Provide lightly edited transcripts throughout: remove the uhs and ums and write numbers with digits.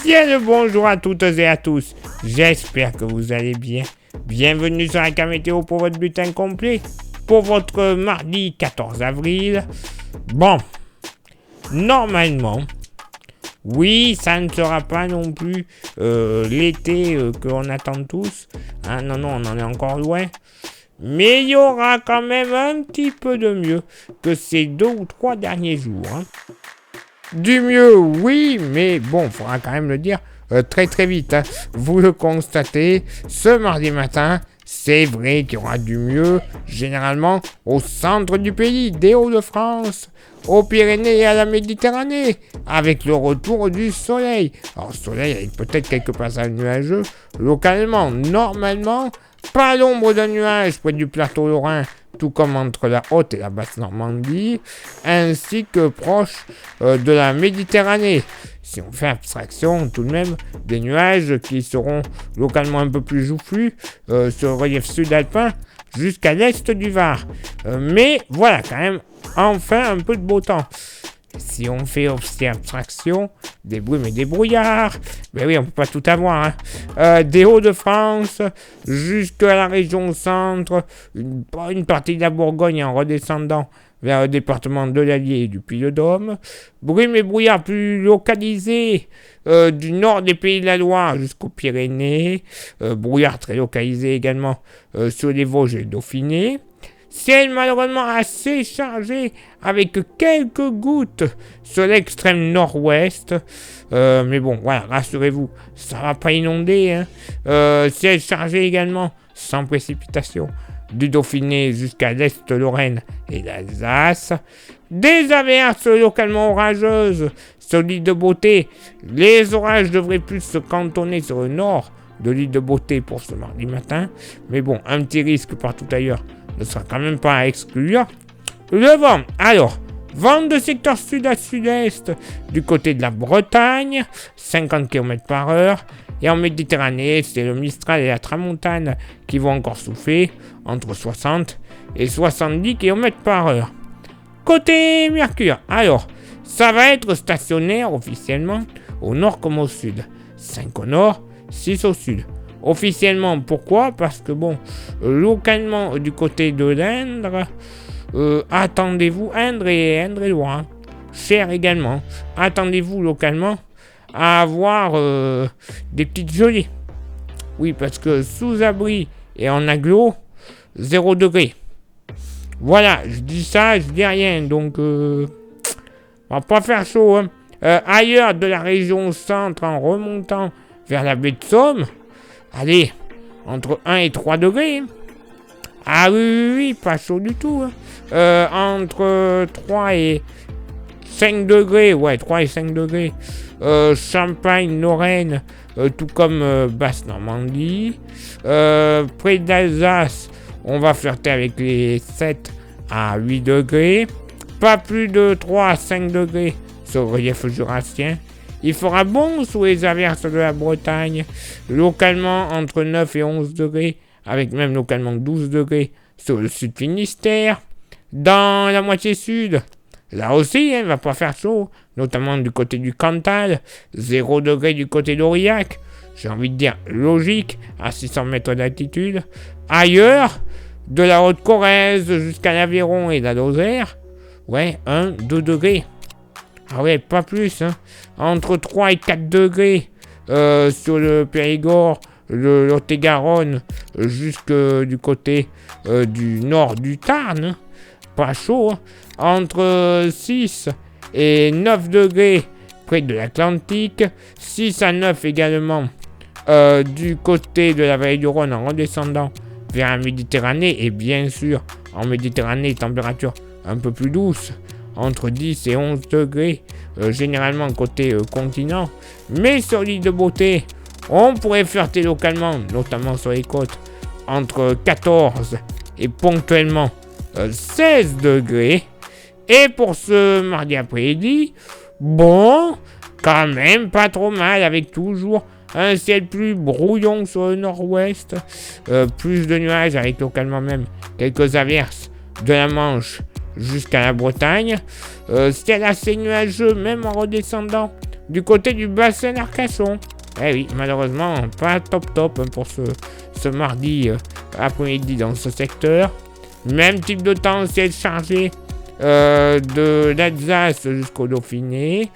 Bien le bonjour à toutes et à tous, j'espère que vous allez bien. Bienvenue sur la carte météo pour votre bulletin complet, pour votre mardi 14 avril. Bon, normalement, oui, ça ne sera pas non plus l'été qu'on attend tous. Hein, non, on en est encore loin. Mais il y aura quand même un petit peu de mieux que ces 2 ou 3 derniers jours. Hein. Du mieux, oui, mais bon, faudra quand même le dire très très vite. Hein. Vous le constatez, ce mardi matin, c'est vrai qu'il y aura du mieux, généralement au centre du pays, des Hauts-de-France, aux Pyrénées et à la Méditerranée, avec le retour du soleil. Alors, soleil avec peut-être quelques passages nuageux, localement, normalement, pas l'ombre d'un nuage près du plateau lorrain, tout comme entre la haute et la basse Normandie, ainsi que proche de la Méditerranée. Si on fait abstraction tout de même des nuages qui seront localement un peu plus joufflus sur le relief sud-alpin jusqu'à l'est du Var. Mais voilà, quand même, enfin un peu de beau temps. Si on fait aussi abstraction des brumes et des brouillards, ben oui, on peut pas tout avoir. Hein. Des Hauts-de-France jusqu'à la région centre, une partie de la Bourgogne en redescendant vers le département de l'Allier et du Puy-de-Dôme. Brumes et brouillards plus localisés du nord des Pays de la Loire jusqu'aux Pyrénées. Brouillards très localisés également sur les Vosges et le Dauphiné. Ciel malheureusement assez chargé avec quelques gouttes sur l'extrême nord-ouest. Mais bon, voilà, rassurez-vous, ça va pas inonder. Hein. Ciel chargé également, sans précipitation, du Dauphiné jusqu'à l'est Lorraine et l'Alsace. Des averses localement orageuses sur l'île de Beauté. Les orages devraient plus se cantonner sur le nord de l'île de Beauté pour ce mardi matin. Mais bon, un petit risque partout ailleurs ne sera quand même pas à exclure. Le vent, alors, vent de secteur sud à sud-est du côté de la Bretagne, 50 km/h. Et en Méditerranée, c'est le Mistral et la Tramontane qui vont encore souffler entre 60 et 70 km/h. Côté Mercure, alors, ça va être stationnaire officiellement au nord comme au sud. 5 au nord, 6 au sud. Officiellement, pourquoi ? Parce que bon, localement du côté de l'Indre, attendez-vous, Indre et Loire, Cher également, attendez-vous localement à avoir des petites gelées. Oui, parce que sous abri et en agglo, 0 degré. Voilà, je dis ça, je dis rien, donc on va pas faire chaud. Hein. Ailleurs de la région centre, en remontant vers la baie de Somme, allez, entre 1 et 3 degrés. Hein. Ah oui, pas chaud du tout. Hein. Entre 3 et 5 degrés, ouais, 3 et 5 degrés. Champagne, Lorraine, tout comme Basse-Normandie. Près d'Alsace, on va flirter avec les 7 à 8 degrés. Pas plus de 3 à 5 degrés sur le relief jurassien. Il fera bon sous les averses de la Bretagne, localement entre 9 et 11 degrés, avec même localement 12 degrés sur le sud Finistère. Dans la moitié sud, là aussi, il ne va pas faire chaud, notamment du côté du Cantal, 0 degré du côté d'Aurillac, j'ai envie de dire logique, à 600 mètres d'altitude. Ailleurs, de la Haute-Corrèze jusqu'à l'Aveyron et la Lozère, ouais, 1-2 degrés. Ah ouais, pas plus, hein. Entre 3 et 4 degrés sur le Périgord, le Lot-et-Garonne, jusque du côté du nord du Tarn. Hein. Pas chaud, hein. Entre 6 et 9 degrés près de l'Atlantique, 6 à 9 également du côté de la vallée du Rhône en redescendant vers la Méditerranée, et bien sûr en Méditerranée, température un peu plus douce, entre 10 et 11 degrés, généralement côté continent. Mais sur l'île de Beauté, on pourrait flirter localement, notamment sur les côtes, entre 14 et ponctuellement 16 degrés. Et pour ce mardi après-midi, bon, quand même pas trop mal, avec toujours un ciel plus brouillon sur le nord-ouest, plus de nuages avec localement même quelques averses de la Manche jusqu'à la Bretagne. Ciel assez nuageux même en redescendant du côté du bassin d'Arcachon. Eh oui, malheureusement, pas top pour ce mardi après-midi dans ce secteur. Même type de temps, ciel chargé de l'Alsace jusqu'au Dauphiné.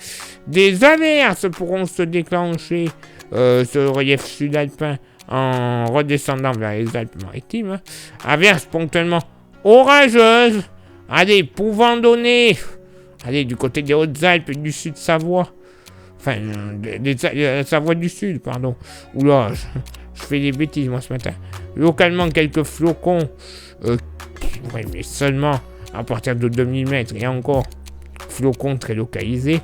Des averses pourront se déclencher sur le relief sud-alpin en redescendant vers les Alpes-Maritimes. Averses ponctuellement orageuses. Allez, pouvant donner... Allez, du côté des Hautes-Alpes et du Sud-Savoie. Enfin, Savoie du Sud, pardon. Oula, je fais des bêtises, moi, ce matin. Localement, quelques flocons. Ouais, mais seulement à partir de 2000 mètres. Et encore, flocons très localisés.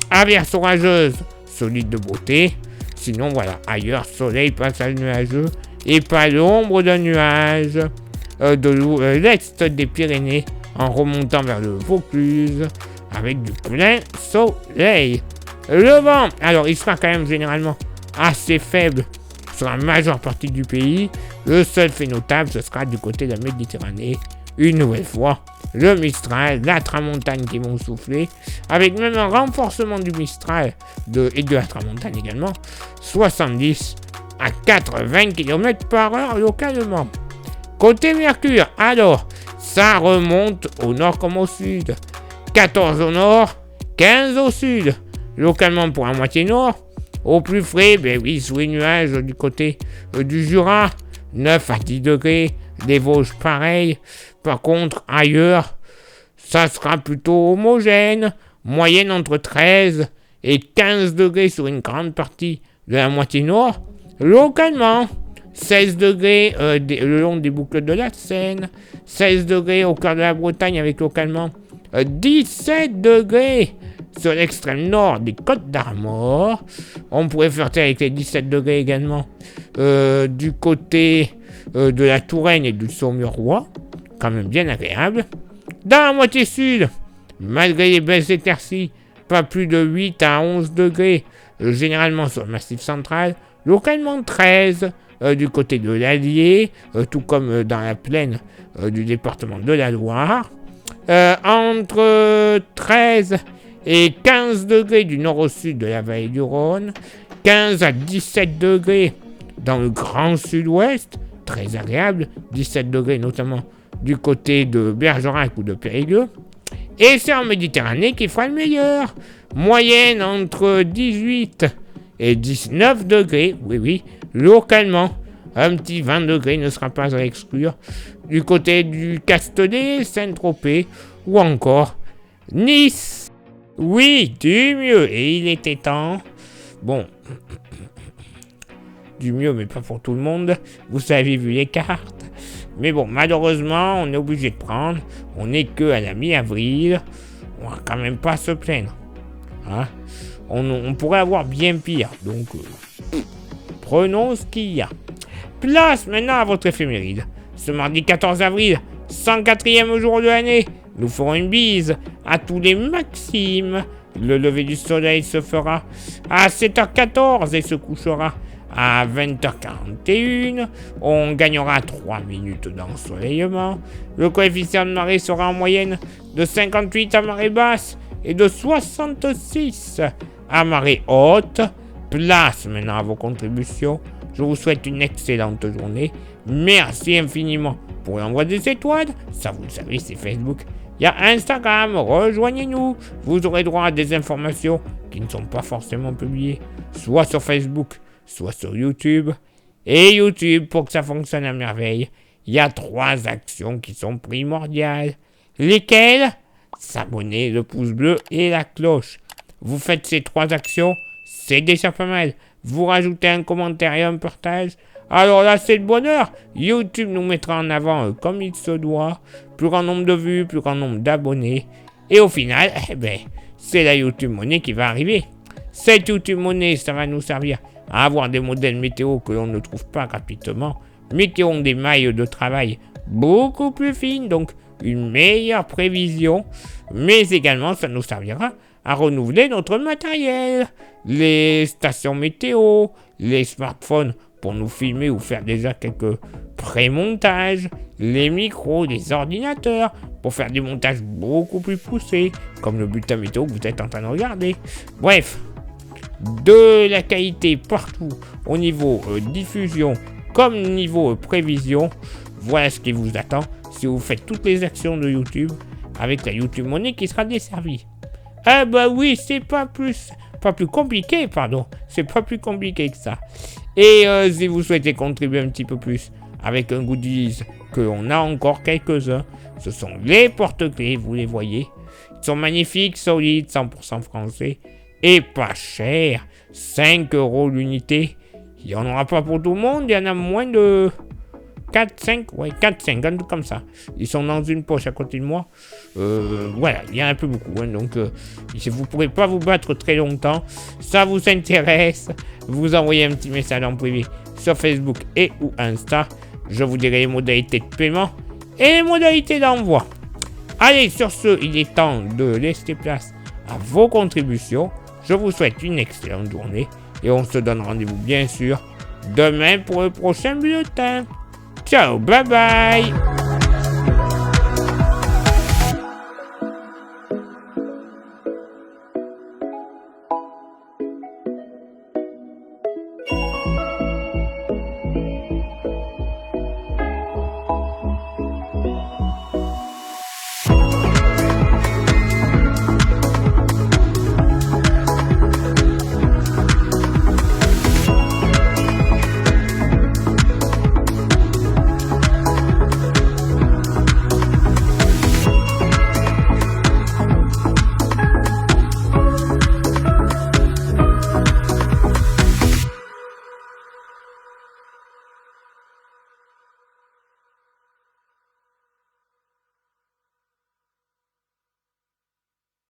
Averses orageuses, solides de beauté. Sinon, voilà, ailleurs, soleil, passage nuageux. Et pas l'ombre d'un nuage de l'est des Pyrénées en remontant vers le Vaucluse avec du plein soleil. Le vent, alors il sera quand même généralement assez faible sur la majeure partie du pays. Le seul fait notable, ce sera du côté de la Méditerranée. Une nouvelle fois, le Mistral, la Tramontane qui vont souffler, avec même un renforcement du Mistral et de la Tramontane également, 70 à 80 km/h localement. Côté Mercure, alors, ça remonte au nord comme au sud. 14 au nord, 15 au sud. Localement pour la moitié nord. Au plus frais, ben oui, sous les nuages du côté du Jura, 9 à 10 degrés. Les Vosges, pareil. Par contre, ailleurs, ça sera plutôt homogène. Moyenne entre 13 et 15 degrés sur une grande partie de la moitié nord. Localement, 16 degrés le long des boucles de la Seine. 16 degrés au cœur de la Bretagne avec localement 17 degrés sur l'extrême nord des Côtes d'Armor. On pourrait flirter avec les 17 degrés également du côté de la Touraine et du Saumurois. Quand même bien agréable. Dans la moitié sud, malgré les belles éclaircies, pas plus de 8 à 11 degrés, généralement sur le massif central. Localement 13 du côté de l'Allier, tout comme dans la plaine du département de la Loire. Entre 13 et 15 degrés du nord au sud de la vallée du Rhône, 15 à 17 degrés dans le grand sud-ouest, très agréable, 17 degrés notamment du côté de Bergerac ou de Périgueux, et c'est en Méditerranée qu'il fera le meilleur, moyenne entre 18 et 19 degrés, oui, localement, un petit 20 degrés ne sera pas à exclure, du côté du Castellet, Saint-Tropez, ou encore Nice. Oui, du mieux, et il était temps. Bon, du mieux, mais pas pour tout le monde. Vous avez vu les cartes. Mais bon, malheureusement, on est obligé de prendre. On n'est que à la mi-avril. On va quand même pas se plaindre. Hein, on pourrait avoir bien pire. Donc, prenons ce qu'il y a. Place maintenant à votre éphéméride. Ce mardi 14 avril, 104e jour de l'année, nous ferons une bise à tous les Maximes. Le lever du soleil se fera à 7h14 et se couchera à 20h41. On gagnera 3 minutes d'ensoleillement. Le coefficient de marée sera en moyenne de 58 à marée basse et de 66 à marée haute. Place maintenant à vos contributions. Je vous souhaite une excellente journée. Merci infiniment pour l'envoi des étoiles. Ça, vous le savez, c'est Facebook. Il y a Instagram, rejoignez-nous. Vous aurez droit à des informations qui ne sont pas forcément publiées, soit sur Facebook, soit sur YouTube. Et YouTube, pour que ça fonctionne à merveille, il y a 3 actions qui sont primordiales. Lesquelles? S'abonner, le pouce bleu et la cloche. Vous faites ces 3 actions, c'est déjà pas mal. Vous rajoutez un commentaire et un partage. Alors là, c'est le bonheur. YouTube nous mettra en avant comme il se doit. Plus grand nombre de vues, plus grand nombre d'abonnés. Et au final, c'est la YouTube Money qui va arriver. Cette YouTube Money, ça va nous servir à avoir des modèles météo que l'on ne trouve pas gratuitement, mais qui ont des mailles de travail beaucoup plus fines, donc une meilleure prévision. Mais également, ça nous servira à renouveler notre matériel. Les stations météo, les smartphones pour nous filmer ou faire déjà quelques pré-montages, les micros, les ordinateurs pour faire des montages beaucoup plus poussés, comme le bulletin météo que vous êtes en train de regarder. Bref, de la qualité partout au niveau diffusion comme niveau prévision. Voilà ce qui vous attend si vous faites toutes les actions de YouTube avec la YouTube Money qui sera desservie. Ah bah oui, c'est pas plus compliqué, pardon. C'est pas plus compliqué que ça. Et si vous souhaitez contribuer un petit peu plus avec un goodies qu'on a encore quelques-uns, ce sont les porte-clés, vous les voyez. Ils sont magnifiques, solides, 100% français et pas cher. 5 € l'unité. Il n'y en aura pas pour tout le monde, il y en a moins de 4-5, un truc comme ça. Ils sont dans une poche à côté de moi. Voilà, il y en a plus beaucoup. Hein, donc, vous ne pourrez pas vous battre très longtemps. Ça vous intéresse, vous envoyez un petit message en privé sur Facebook et ou Insta. Je vous dirai les modalités de paiement et les modalités d'envoi. Allez, sur ce, il est temps de laisser place à vos contributions. Je vous souhaite une excellente journée et on se donne rendez-vous bien sûr demain pour le prochain bulletin. Ciao, bye bye.